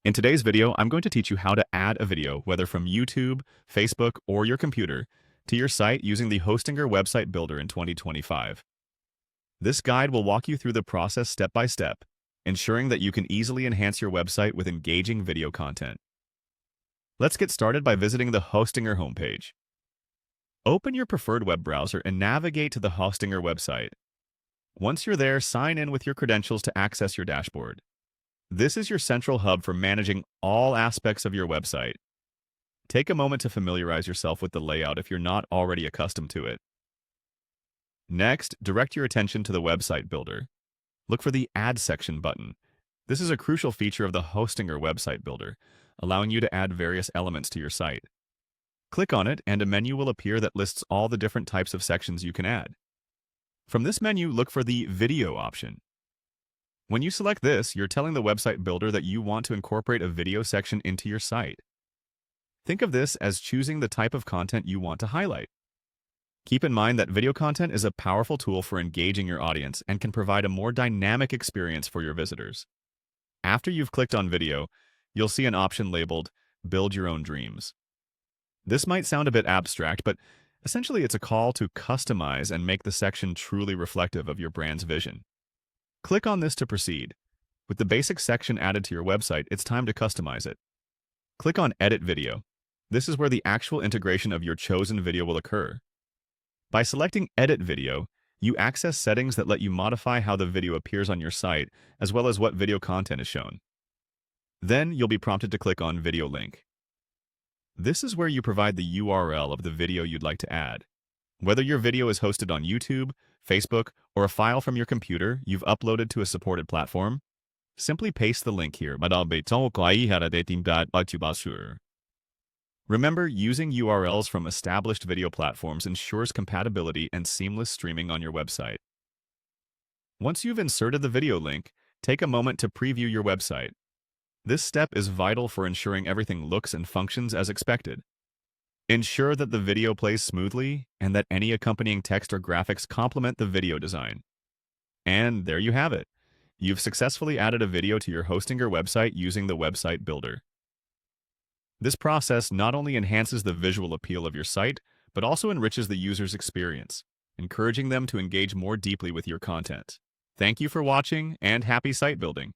In today's video, I'm going to teach you how to add a video, whether from YouTube, Facebook, or your computer, to your site using the Hostinger Website Builder in 2025. This guide will walk you through the process step by step, ensuring that you can easily enhance your website with engaging video content. Let's get started by visiting the Hostinger homepage. Open your preferred web browser and navigate to the Hostinger website. Once you're there, sign in with your credentials to access your dashboard. This is your central hub for managing all aspects of your website. Take a moment to familiarize yourself with the layout if you're not already accustomed to it. Next, direct your attention to the Website Builder. Look for the Add Section button. This is a crucial feature of the Hostinger Website Builder, allowing you to add various elements to your site. Click on it and a menu will appear that lists all the different types of sections you can add. From this menu, look for the Video option. When you select this, you're telling the website builder that you want to incorporate a video section into your site. Think of this as choosing the type of content you want to highlight. Keep in mind that video content is a powerful tool for engaging your audience and can provide a more dynamic experience for your visitors. After you've clicked on video, you'll see an option labeled Build Your Own Dreams. This might sound a bit abstract, but essentially it's a call to customize and make the section truly reflective of your brand's vision. Click on this to proceed. With the basic section added to your website, it's time to customize it. Click on Edit Video. This is where the actual integration of your chosen video will occur. By selecting Edit Video, you access settings that let you modify how the video appears on your site, as well as what video content is shown. Then you'll be prompted to click on Video Link. This is where you provide the URL of the video you'd like to add. Whether your video is hosted on YouTube, Facebook, or a file from your computer you've uploaded to a supported platform, simply paste the link here. Remember, using URLs from established video platforms ensures compatibility and seamless streaming on your website. Once you've inserted the video link, take a moment to preview your website. This step is vital for ensuring everything looks and functions as expected. Ensure that the video plays smoothly and that any accompanying text or graphics complement the video design. And there you have it. You've successfully added a video to your Hostinger website using the Website Builder. This process not only enhances the visual appeal of your site, but also enriches the user's experience, encouraging them to engage more deeply with your content. Thank you for watching and happy site building!